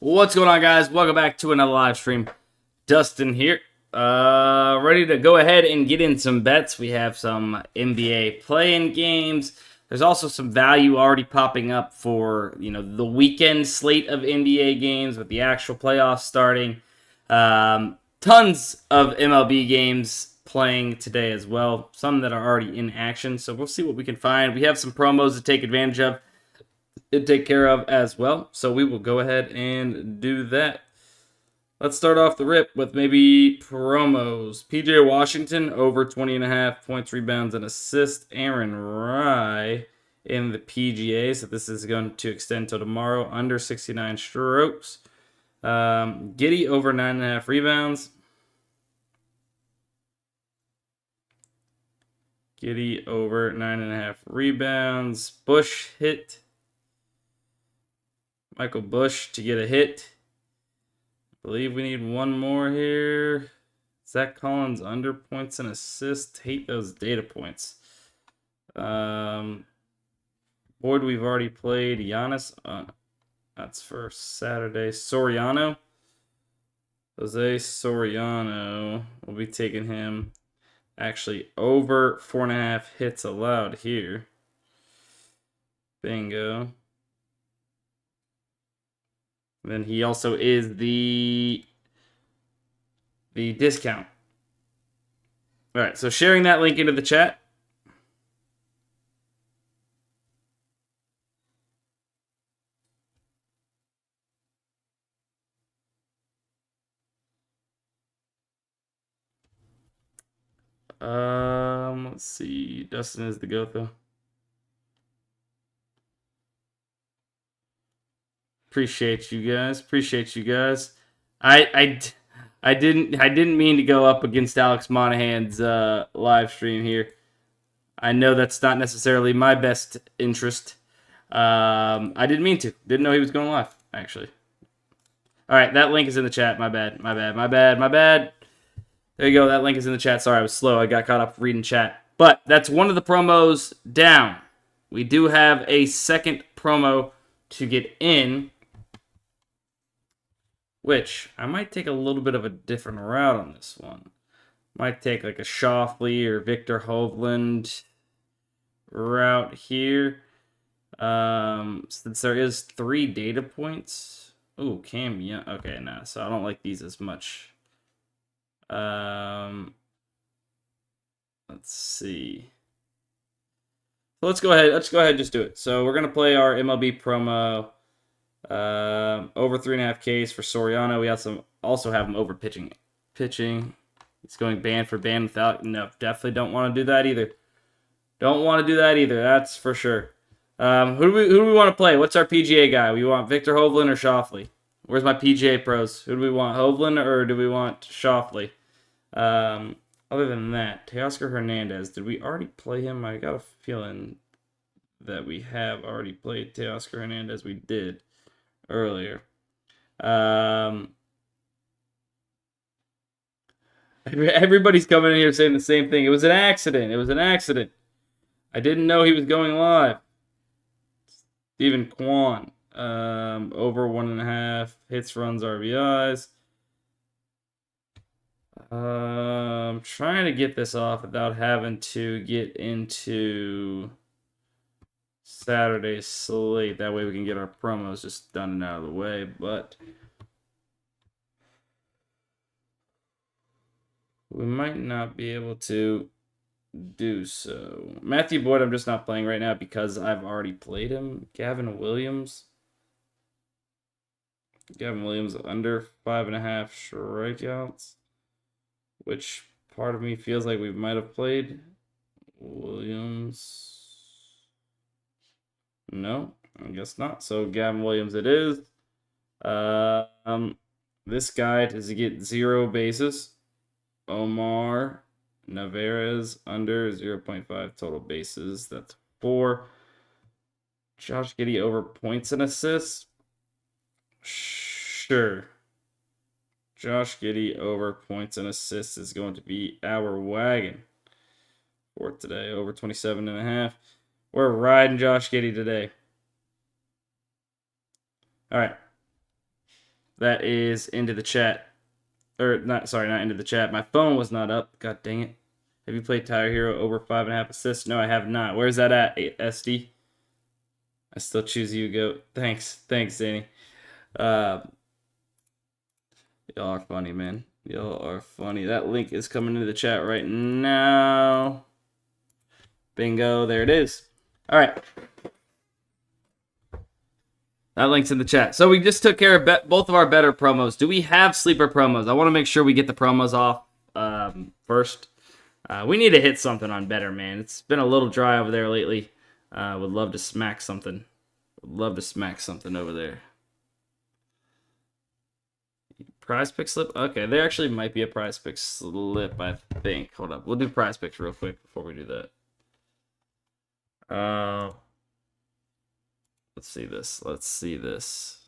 What's going on, guys? Welcome back to another live stream. Dustin here. Ready to go ahead and get in some bets. We have some NBA play-in games. There's also some value already popping up for, the weekend slate of NBA games with the actual playoffs starting. Tons of MLB games playing today as well. Some that are already in action. So we'll see what we can find. We have some promos to take advantage of. Take care of as well. So we will go ahead and do that. Let's start off the rip with maybe promos. PJ Washington over 20.5 points, rebounds, and assists. Aaron Rye in the PGA. So this is going to extend till tomorrow. Under 69 strokes. Giddy over 9.5 rebounds. Giddy over 9.5 rebounds. Bush hit. Michael Bush to get a hit. I believe we need one more here. Zach Collins under points and assists. Hate those data points. Boyd, we've already played. Giannis. That's for Saturday. Soriano. Jose Soriano. We'll be taking him actually over 4.5 hits allowed here. Bingo. Then he also is the discount. All right, so sharing that link into the chat. Let's see. Dustin is the GOAT though. Appreciate you guys. I didn't mean to go up against Alex Monahan's live stream here. I know that's not necessarily my best interest. I didn't mean to. Didn't know he was going live, actually. All right, that link is in the chat. My bad. There you go. That link is in the chat. Sorry, I was slow. I got caught up reading chat. But that's one of the promos down. We do have a second promo to get in, which I might take a little bit of a different route on this one. Might take like a Shoffley or Victor Hovland route here. Since there is 3 data points. Ooh, Cam Young. Okay, no. So I don't like these as much. Let's see. So let's go ahead and just do it. So we're going to play our MLB promo. Over 3.5 Ks for Soriano. We also have him over pitching. He's going band for band without. No, definitely don't want to do that either. That's for sure. Who do we want to play? What's our PGA guy? We want Victor Hovland or Shoffley? Where's my PGA pros? Who do we want? Hovland or do we want Shoffley? Other than that, Teoscar Hernandez. Did we already play him? I got a feeling that we have already played Teoscar Hernandez. We did earlier. Everybody's coming in here saying the same thing. It was an accident. I didn't know he was going live. Stephen Kwan. Over 1.5 hits, runs, RBIs. I'm trying to get this off without having to get into Saturday's slate. That way we can get our promos just done and out of the way. But we might not be able to do so. Matthew Boyd, I'm just not playing right now because I've already played him. Gavin Williams under 5.5 strikeouts, which part of me feels like we might have played. Williams. No, I guess not. So Gavin Williams it is. This guy does he get 0 bases. Omar Navarez under 0.5 total bases. That's 4. Josh Giddey over points and assists. Sure. Josh Giddey over points and assists is going to be our wagon for today. Over 27.5. We're riding Josh Giddey today. All right. that is into the chat. Or, not, sorry, not into the chat. My phone was not up. God dang it. Have you played Tyler Hero over 5.5 assists? No, I have not. Where's that at, SD? I still choose you, GOAT. Thanks, Danny. Y'all are funny, man. Y'all are funny. That link is coming into the chat right now. Bingo, there it is. All right. That link's in the chat. So we just took care of both of our better promos. Do we have sleeper promos? I want to make sure we get the promos off first. We need to hit something on better, man. It's been a little dry over there lately. Would love to smack something. Would love to smack something over there. Prize pick slip? Okay, there actually might be a prize pick slip, I think. Hold up. We'll do prize picks real quick before we do that. Let's see this. Let's see this.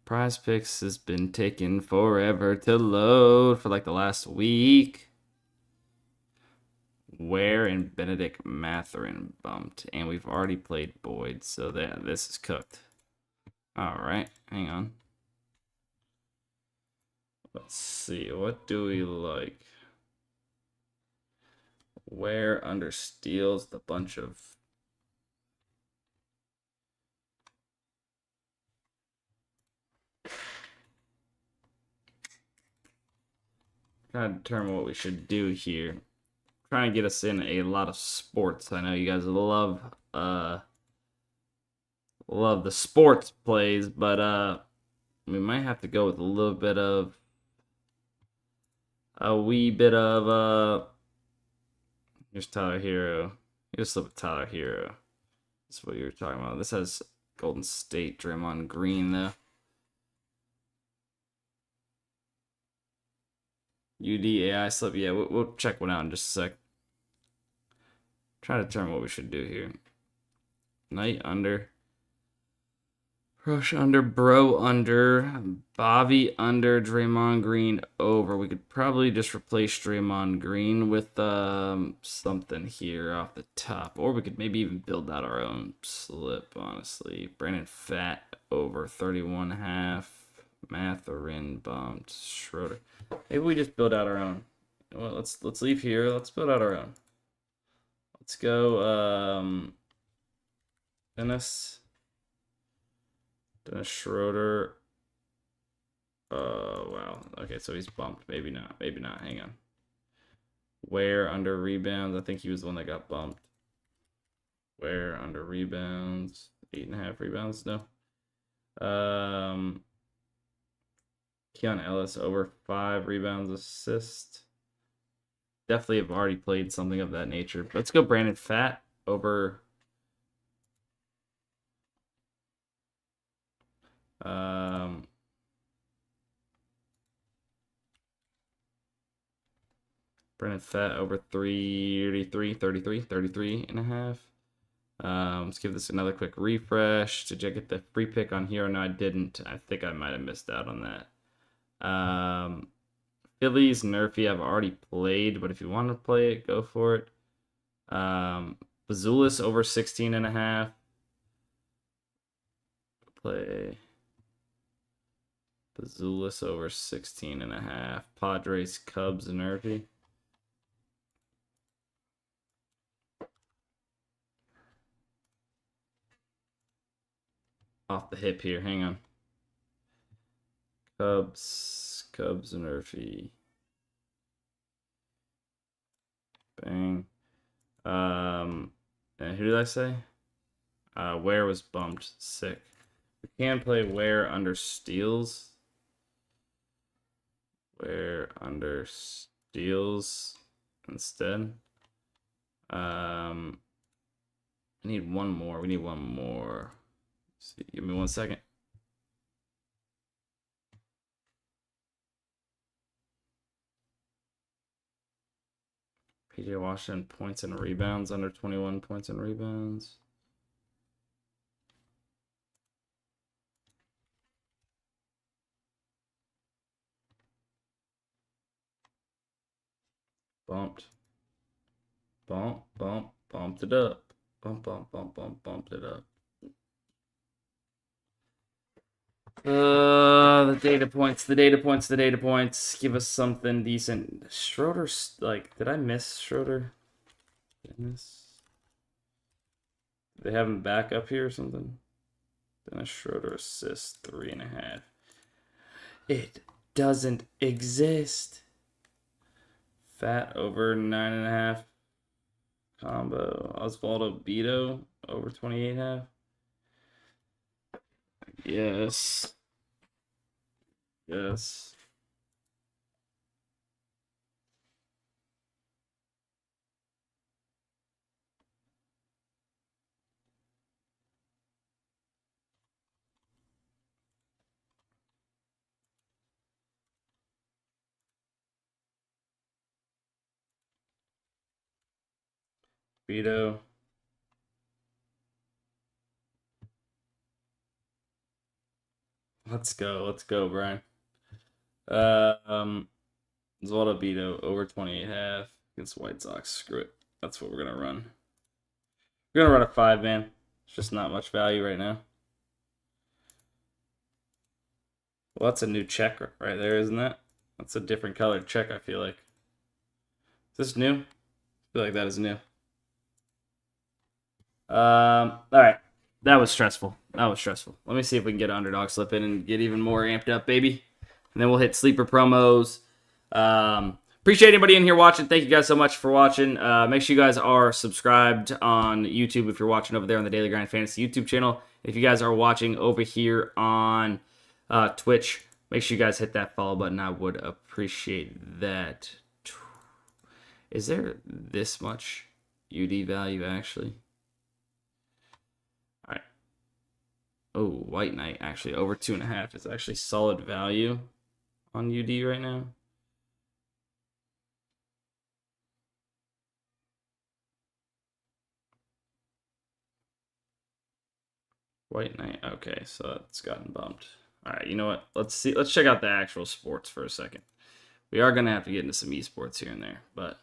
Prize Picks has been taking forever to load for like the last week. Ware and Benedict Mathurin bumped, and we've already played Boyd, so this is cooked. All right, hang on. Let's see, what do we like? Ware understeals the bunch of trying to determine what we should do here. Trying to get us in a lot of sports. I know you guys love the sports plays, but we might have to go with a little bit of here's Tyler Hero. Here's slip of Tyler Hero. That's what you were talking about. This has Golden State Draymond Green though. UDAI slip. Yeah, we'll check one out in just a sec. Try to determine what we should do here. Knight under. Rush under, Bro under, Bobby under, Draymond Green over. We could probably just replace Draymond Green with something here off the top. Or we could maybe even build out our own slip, honestly. Brandon Fat over 31.5. Mathurin bumped. Schroeder. Maybe we just build out our own. Well, let's leave here. Let's build out our own. Let's go Dennis Schroeder. Wow. Okay, so he's bumped. Maybe not. Maybe not. Hang on. Ware under rebounds. I think he was the one that got bumped. Ware under rebounds. 8.5 rebounds. No. Keon Ellis over 5 rebounds, assist. Definitely have already played something of that nature. Let's go Brandon Fat over Brandon Fat over 33.5. Let's give this another quick refresh. Did you get the free pick on here? No, I didn't. I think I might have missed out on that. Phillies, Nerfy, I've already played, but if you want to play it, go for it. Bazulis over 16.5. Play Bazulis over 16.5. Padres, Cubs, Nerfy. Off the hip here, hang on. Cubs, Nerfy. Bang. And who did I say? Ware was bumped. Sick. We can play Ware under steals. Ware under steals instead. I need one more. We need one more. Let's see, give me 1 second. PJ Washington points and rebounds, under 21 points and rebounds. Bumped. Bumped it up. Bumped it up. The data points. Give us something decent. Schroeder's, like, did I miss Schroeder? They have him back up here or something? Dennis Schroeder assist 3.5. It doesn't exist. Fat over 9.5. Combo. Osvaldo Beto over 28.5. Yes. Yes. Beto. Let's go, Brian. Osvaldo Beto over 28.5 against White Sox. Screw it. That's what we're gonna run. We're gonna run a 5-man. It's just not much value right now. Well, that's a new check right there, isn't that? That's a different colored check, I feel like. Is this new? I feel like that is new. All right. That was stressful. Let me see if we can get an Underdog slip in and get even more amped up, baby. And then we'll hit sleeper promos. Appreciate anybody in here watching. Thank you guys so much for watching. Make sure you guys are subscribed on YouTube if you're watching over there on the Daily Grind Fantasy YouTube channel. If you guys are watching over here on Twitch, make sure you guys hit that follow button. I would appreciate that. Is there this much UD value actually? All right. Oh, White Knight actually over 2.5 is actually solid value on UD right now. White Knight. Okay, so it's gotten bumped. All right, you know what? Let's see. Let's check out the actual sports for a second. We are gonna have to get into some esports here and there, but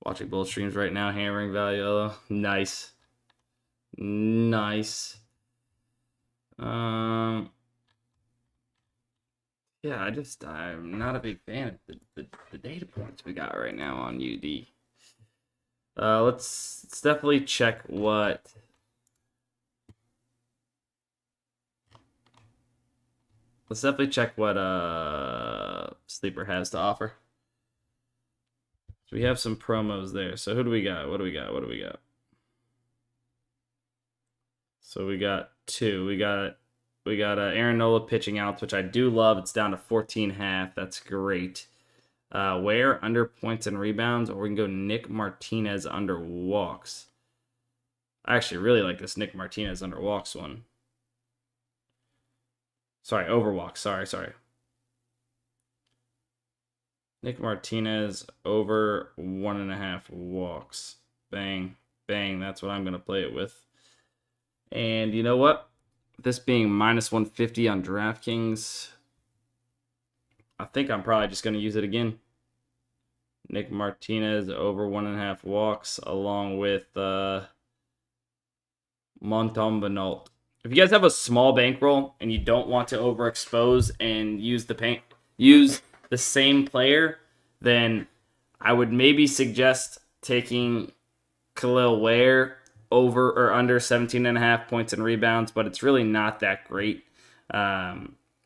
watching both streams right now, hammering value. Oh, nice. Yeah, I'm not a big fan of the data points we got right now on UD. Let's definitely check what. Let's definitely check what Sleeper has to offer. So we have some promos there. So who do we got? What do we got? So we got two. We got Aaron Nola pitching outs, which I do love. It's down to 14.5. That's great. Where under points and rebounds, or we can go Nick Martinez under walks. I actually really like this Nick Martinez under walks one. Sorry, over walks. Sorry. Nick Martinez over 1.5 walks. Bang. That's what I'm going to play it with. And you know what? This being minus 150 on DraftKings, I think I'm probably just going to use it again. Nick Martinez over 1.5 walks along with Montembenault. If you guys have a small bankroll and you don't want to overexpose and use the same player, then I would maybe suggest taking Khalil Ware over or under 17.5 points and rebounds, but it's really not that great.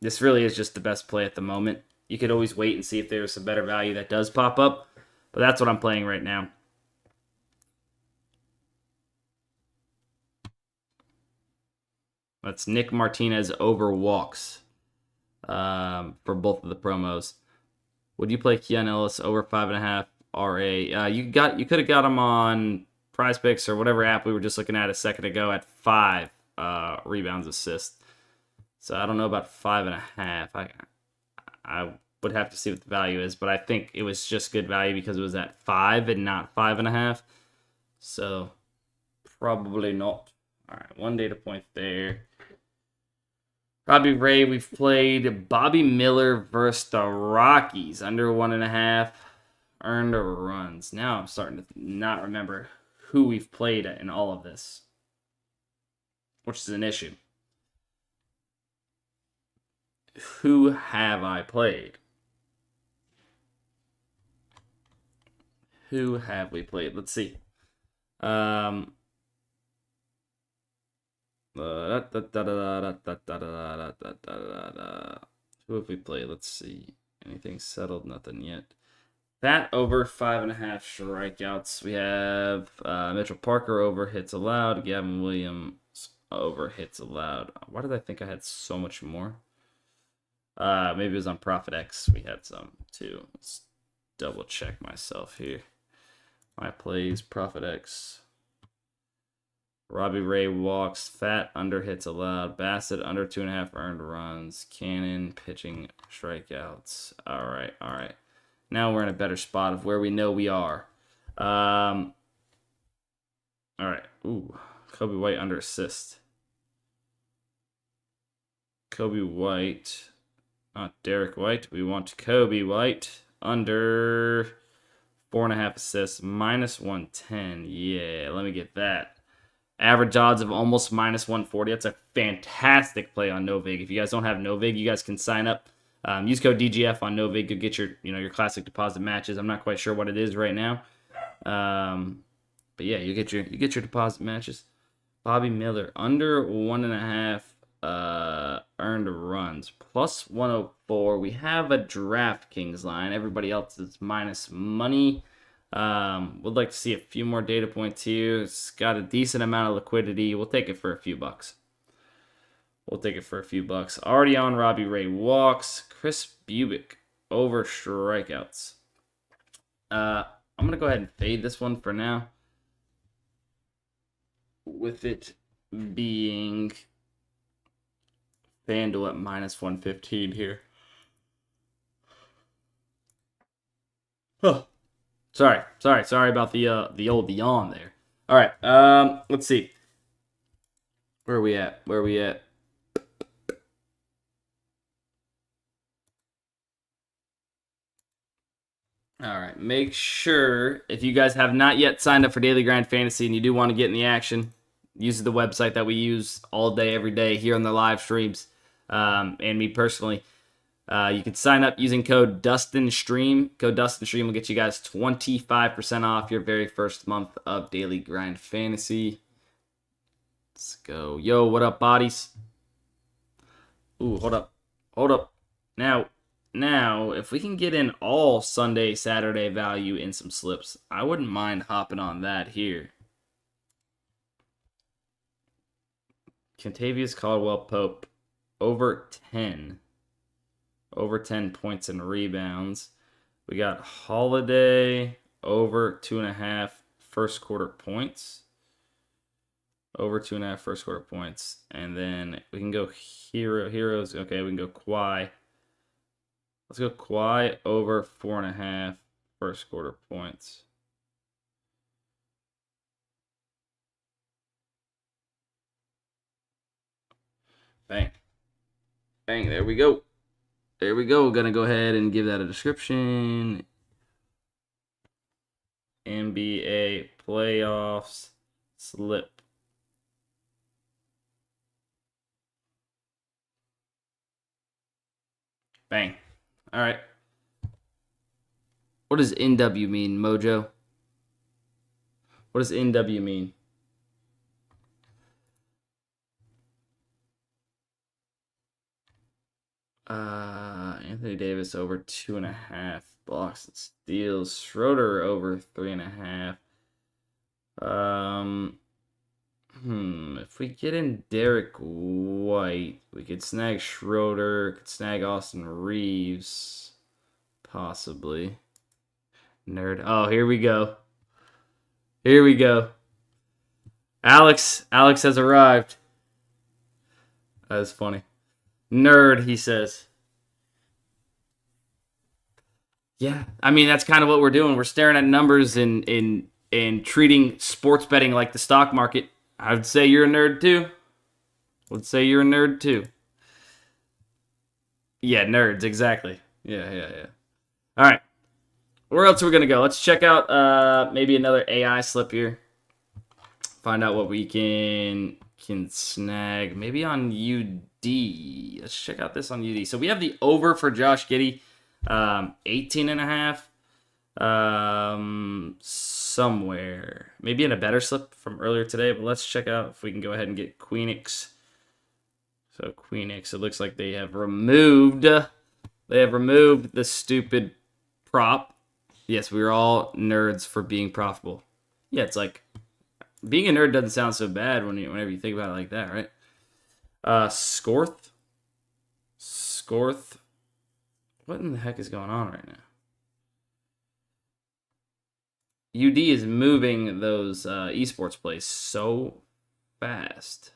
This really is just the best play at the moment. You could always wait and see if there's some better value that does pop up, but that's what I'm playing right now. That's Nick Martinez over walks for both of the promos. Would you play Keon Ellis over 5.5 RA? You could have got him on PrizePicks or whatever app we were just looking at a second ago at 5 rebounds assists. So I don't know about 5.5. I would have to see what the value is, but I think it was just good value because it was at 5 and not 5.5. So probably not. All right, one data point there. Robbie Ray, we've played Bobby Miller versus the Rockies. Under 1.5 earned runs. Now I'm starting to not remember who we've played in all of this, which is an issue. Who have I played? Who have we played? Let's see. Who have we played? Let's see. Anything settled? Nothing yet. That over 5.5 strikeouts. We have Mitchell Parker over hits allowed. Gavin Williams over hits allowed. Why did I think I had so much more? Maybe it was on Profit X. We had some too. Let's double check myself here. My plays, Profit X. Robbie Ray walks. Fat under hits allowed. Bassett under 2.5 earned runs. Cannon pitching strikeouts. All right. Now we're in a better spot of where we know we are. All right. Ooh, Kobe White under assist. Kobe White, not Derek White. We want Kobe White under 4.5 assists, -110. Yeah, let me get that. Average odds of almost -140. That's a fantastic play on Novig. If you guys don't have Novig, you guys can sign up. Use code DGF on Novig to get your classic deposit matches. I'm not quite sure what it is right now, but yeah, you get your deposit matches. Bobby Miller under 1.5 earned runs, +104. We have a DraftKings line. Everybody else is minus money. Would like to see a few more data points here. It's got a decent amount of liquidity. We'll take it for a few bucks. Already on Robbie Ray walks. Chris Bubick over strikeouts. I'm going to go ahead and fade this one for now. With it being FanDuel at -115 here. Oh, sorry about the old yawn there. All right, let's see. Where are we at? All right, make sure if you guys have not yet signed up for Daily Grind Fantasy and you do want to get in the action, use the website that we use all day, every day here on the live streams, and me personally. You can sign up using code DUSTINSTREAM. Code DUSTINSTREAM will get you guys 25% off your very first month of Daily Grind Fantasy. Let's go. Yo, what up, bodies? Ooh, hold up. Now, if we can get in all Sunday, Saturday value in some slips, I wouldn't mind hopping on that here. Contavious Caldwell-Pope over 10 points and rebounds. We got Holiday over 2.5 first quarter points. And then we can go heroes. Okay, we can go Kawhi. Let's go Kawhi over 4.5 first quarter points. Bang. There we go. Gonna go ahead and give that a description. NBA playoffs slip. Bang. All right. What does NW mean, Mojo? What does NW mean? Anthony Davis over 2.5 blocks and steals. Schroeder over 3.5. If we get in Derek White, we could snag Schroeder, could snag Austin Reeves, possibly. Nerd. Oh, here we go. Alex has arrived. That is funny. Nerd, he says. Yeah, I mean, that's kind of what we're doing. We're staring at numbers and treating sports betting like the stock market. I would say you're a nerd too. Yeah, nerds, exactly. Yeah. All right. Where else are we going to go? Let's check out maybe another AI slip here. Find out what we can snag. Maybe on UD. Let's check out this on UD. So we have the over for Josh Giddey, 18.5. Somewhere. Maybe in a better slip from earlier today, but let's check out if we can go ahead and get Queenix. So Queenix, it looks like they have removed the stupid prop. Yes, we were all nerds for being profitable. Yeah, it's like being a nerd doesn't sound so bad whenever you think about it like that, right? Scorth. What in the heck is going on right now? UD is moving those esports plays so fast.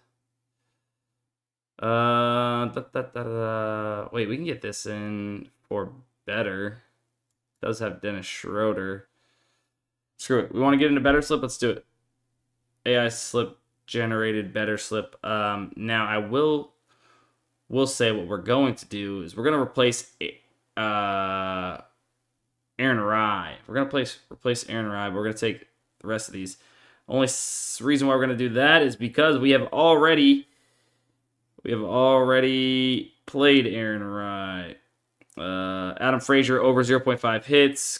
Wait, we can get this in for better. It does have Dennis Schroeder. Screw it. We want to get into better slip? Let's do it. AI slip generated better slip. Now I will say what we're going to do is we're going to replace Aaron Rye. We're going to replace Aaron Rye, but we're going to take the rest of these. Only reason why we're going to do that is because we have already played Aaron Rye. Adam Frazier over 0.5 hits.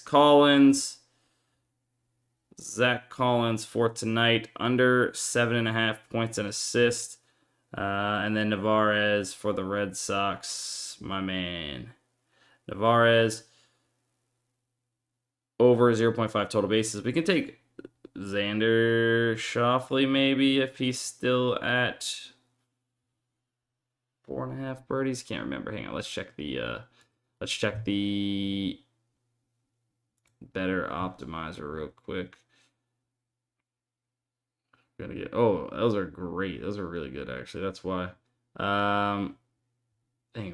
Zach Collins for tonight under 7.5 points and assists. And then Navarez for the Red Sox, my man. Navarez over 0.5 total bases. We can take Xander Schauffele maybe if he's still at 4.5 birdies. Can't remember. Hang on. Let's check the better optimizer real quick. Gonna get. Oh, those are great. Those are really good actually. That's why. Dang,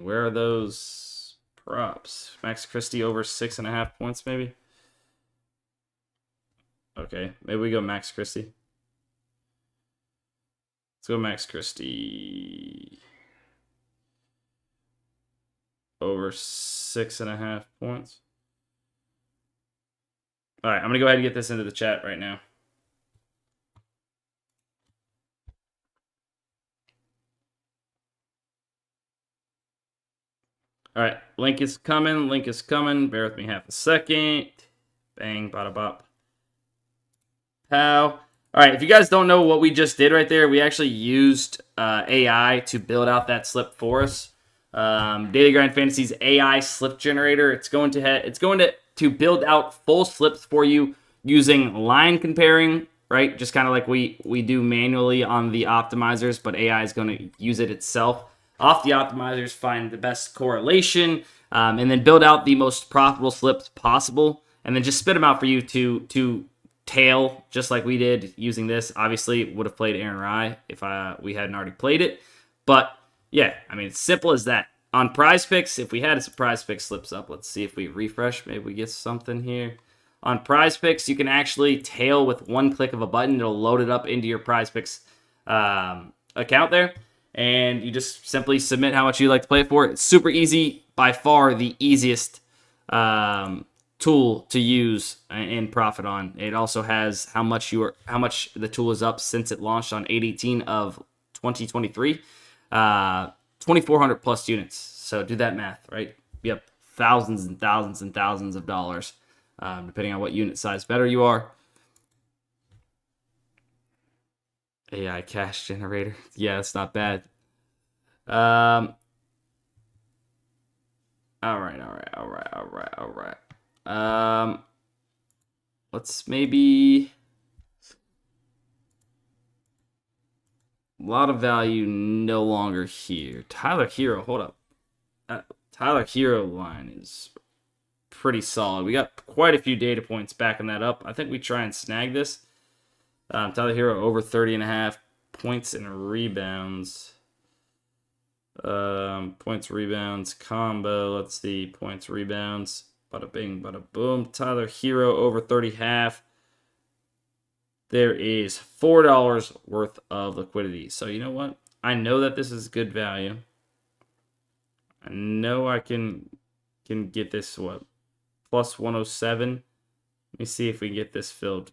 where are those props? Max Christie over 6.5 points maybe. Okay, maybe we go Max Christie. Let's go Max Christie. Over 6.5 points. All right, I'm going to go ahead and get this into the chat right now. All right, link is coming. Bear with me half a second. Bang, bada bop. Pow. All right, if you guys don't know what we just did right there, we actually used AI to build out that slip for us. Daily Grind Fantasy's AI slip generator. It's going to build out full slips for you using line comparing, right? Just kind of like we do manually on the optimizers, but AI is going to use it itself. Off the optimizers, find the best correlation, and then build out the most profitable slips possible, and then just spit them out for you to tail, just like we did using this. Obviously, would have played Aaron Rye if we hadn't already played it, but yeah, I mean, it's simple as that. On PrizePicks, if we had some PrizePicks slips up, let's see if we refresh. Maybe we get something here. On PrizePicks, you can actually tail with one click of a button. It'll load it up into your PrizePicks account there. And you just simply submit how much you'd like to play it for. It's super easy. By far the easiest tool to use and profit on. It also has how much the tool is up since it launched on 8/18 of 2023. 2,400 plus units. So do that math, right? Yep, thousands and thousands and thousands of dollars, depending on what unit size better you are. AI cash generator. Yeah, that's not bad. All right. Let's maybe. A lot of value no longer here. Tyler Hero, hold up. Tyler Hero line is pretty solid. We got quite a few data points backing that up. I think we try and snag this. Tyler Hero over 30.5 points and rebounds. Points, rebounds, combo. Let's see. Points, rebounds. Bada bing, bada boom. Tyler Hero over 30.5. There is $4 worth of liquidity. So you know what? I know that this is good value. I know I can get this, what, plus 107. Let me see if we can get this filled.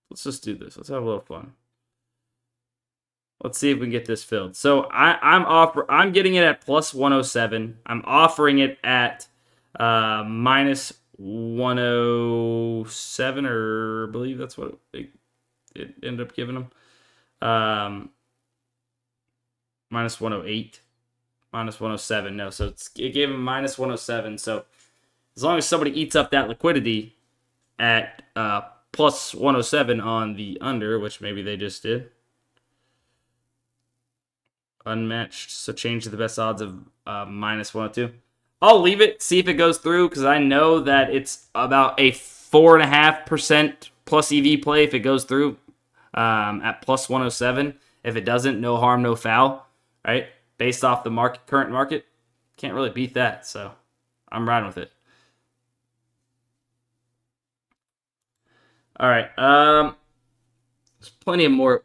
Let's just do this. Let's have a little fun. Let's see if we can get this filled. So I'm getting it at plus 107. I'm offering it at minus 107, or I believe that's what it ended up giving them. Minus 108, minus 107. No, so it gave them minus 107. So as long as somebody eats up that liquidity at plus 107 on the under, which maybe they just did. Unmatched, so change to the best odds of minus 102. I'll leave it, see if it goes through, because I know that it's about a 4.5% plus EV play if it goes through at plus 107. If it doesn't, no harm, no foul, right? Based off the current market, can't really beat that, so I'm riding with it. All right, there's plenty of more.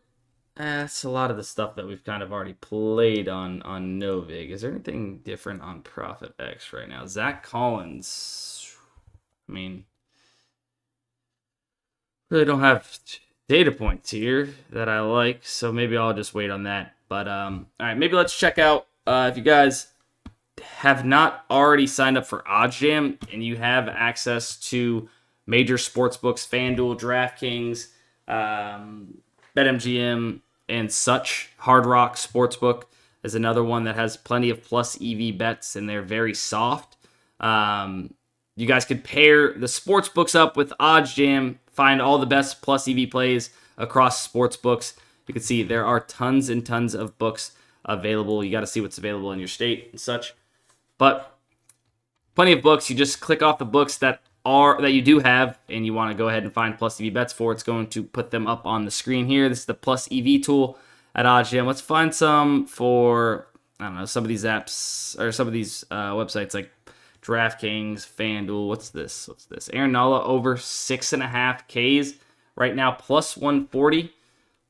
That's a lot of the stuff that we've kind of already played on Novig. Is there anything different on PRIZEPICKS right now? Zach Collins. I mean, really don't have data points here that I like, so maybe I'll just wait on that. But all right, maybe let's check out if you guys have not already signed up for OddsJam and you have access to major sportsbooks, FanDuel, DraftKings, BetMGM, and such. Hard Rock Sportsbook is another one that has plenty of plus EV bets, and they're very soft. You guys could pair the sportsbooks up with OddsJam, find all the best plus EV plays across sportsbooks. You can see there are tons and tons of books available. You got to see what's available in your state and such. But plenty of books. You just click off the books that you do have, and you want to go ahead and find plus EV bets for. It's going to put them up on the screen here. This is the plus EV tool at OddsJam. Let's find some for, I don't know, some of these apps or some of these websites like DraftKings, FanDuel. What's this? Aaron Nola over 6.5 Ks right now, plus 140.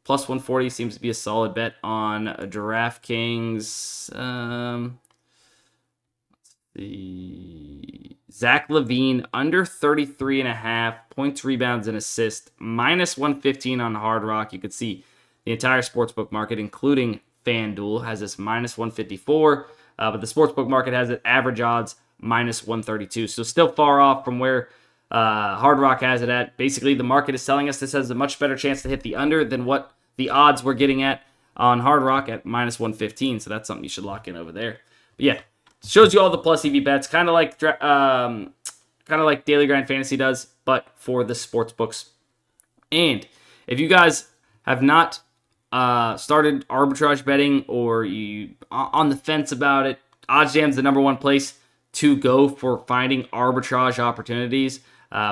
Plus 140 seems to be a solid bet on DraftKings. The Zach LaVine under 33.5 points, rebounds, and assists, minus 115 on Hard Rock. You could see the entire sportsbook market, including FanDuel, has this minus 154, but the sportsbook market has it average odds minus 132. So still far off from where Hard Rock has it at. Basically, the market is telling us this has a much better chance to hit the under than what the odds we're getting at on Hard Rock at minus 115. So that's something you should lock in over there. But yeah. Shows you all the plus EV bets, kind of like Daily Grind Fantasy does, but for the sports books. And if you guys have not started arbitrage betting, or you on the fence about it, OddsJam's the number one place to go for finding arbitrage opportunities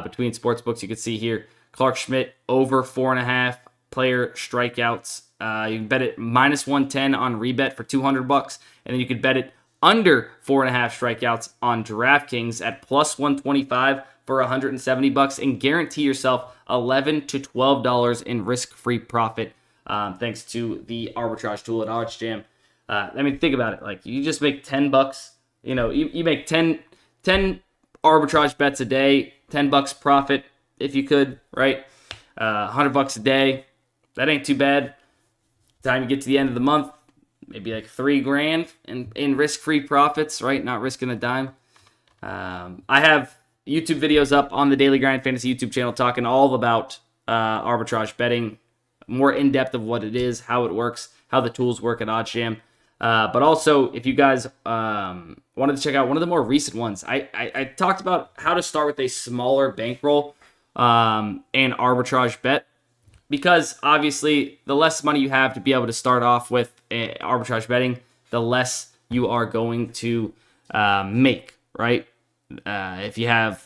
between sports books. You can see here Clark Schmidt over 4.5 player strikeouts. You can bet it minus 110 on rebet for $200, and then you could bet it under 4.5 strikeouts on DraftKings at plus 125 for $170, and guarantee yourself $11 to $12 in risk-free profit thanks to the arbitrage tool at OddsJam. I mean, think about it. Like, you just make $10. You know, you make 10 arbitrage bets a day, $10 profit if you could, right? $100 a day. That ain't too bad. Time you get to the end of the month, maybe like $3,000 in risk-free profits, right? Not risking a dime. I have YouTube videos up on the Daily Grind Fantasy YouTube channel talking all about arbitrage betting, more in-depth of what it is, how it works, how the tools work at OddsJam. But also, if you guys wanted to check out one of the more recent ones, I talked about how to start with a smaller bankroll and arbitrage bet. Because, obviously, the less money you have to be able to start off with arbitrage betting, the less you are going to make, right? If you have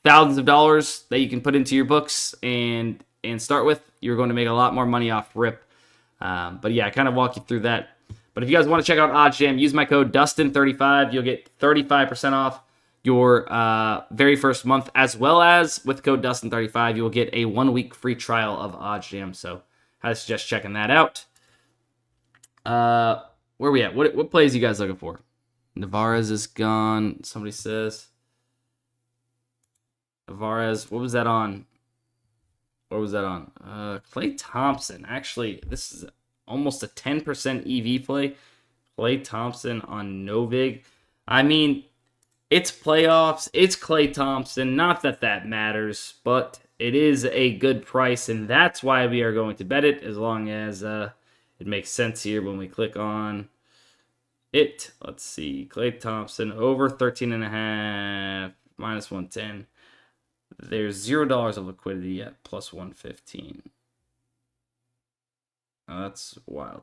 thousands of dollars that you can put into your books and start with, you're going to make a lot more money off rip. But, yeah, I kind of walk you through that. But if you guys want to check out OddsJam, use my code DUSTIN35. You'll get 35% off your very first month, as well as with code DUSTIN35, you'll get a 1-week free trial of OddsJam. So I suggest checking that out. Where we at? What plays are you guys looking for? Navarez is gone. Somebody says Navarez. What was that on? What was that on? Klay Thompson. Actually, this is almost a 10% EV play. Klay Thompson on Novig. I mean, it's playoffs. It's Klay Thompson. Not that that matters, but it is a good price, and that's why we are going to bet it, as long as it makes sense here when we click on it. Let's see. Klay Thompson over 13.5, minus 110. There's $0 of liquidity at plus 115. Oh, that's wild.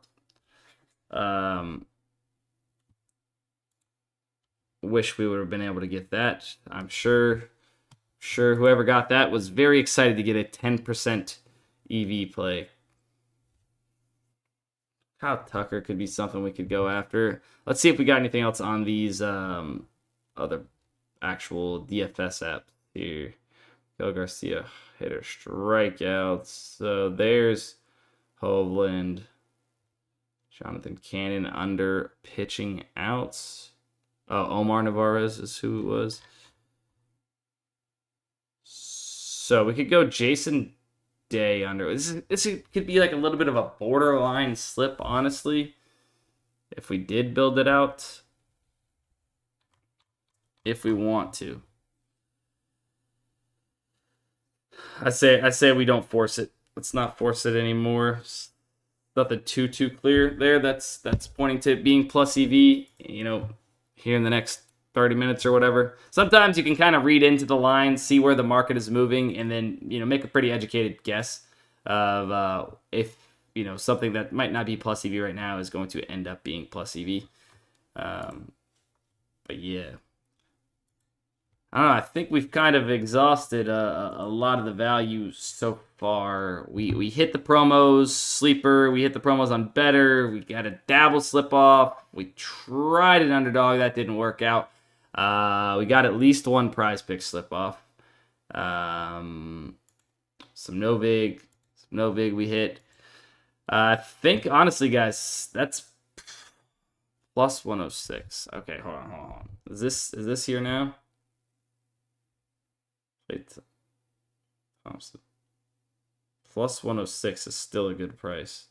Wish we would have been able to get that. I'm sure whoever got that was very excited to get a 10% EV play. Kyle Tucker could be something we could go after. Let's see if we got anything else on these other actual DFS apps here. Go Garcia, hitter, strikeouts. So there's Hovland. Jonathan Cannon under pitching outs. Oh, Omar Narvaez is who it was. So we could go Jason Day under. This could be like a little bit of a borderline slip, honestly, if we did build it out. If we want to. I say we don't force it. Let's not force it anymore. Nothing too clear there. That's pointing to it being plus EV, you know, here in the next 30 minutes or whatever. Sometimes you can kind of read into the lines, see where the market is moving, and then, you know, make a pretty educated guess of if, you know, something that might not be plus EV right now is going to end up being plus EV. But yeah. I don't know, I think we've kind of exhausted a lot of the value so far. We hit the promos, sleeper. We hit the promos on better. We got a dabble slip off. We tried an underdog. That didn't work out. We got at least one prize pick slip off. Some no-vig we hit. I think, honestly, guys, that's plus 106. Okay, hold on. Is this here now? Thompson. Plus 106 is still a good price.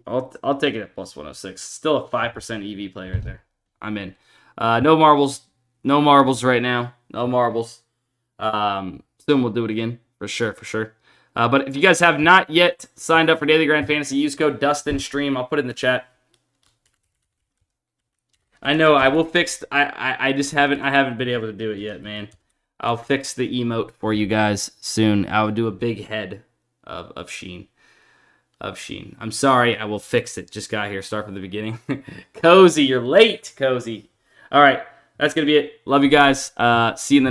I'll take it at plus 106. Still a 5% EV play right there. I'm in. No marbles. No marbles right now. No marbles. Soon we'll do it again. For sure. But if you guys have not yet signed up for Daily Grind Fantasy, use code DUSTINSTREAM. I'll put it in the chat. I know, I will fix... I just haven't been able to do it yet, man. I'll fix the emote for you guys soon. I will do a big head of Sheen. I'm sorry, I will fix it. Just got here. Start from the beginning. Cozy, you're late, Cozy. All right, that's going to be it. Love you guys. See you in the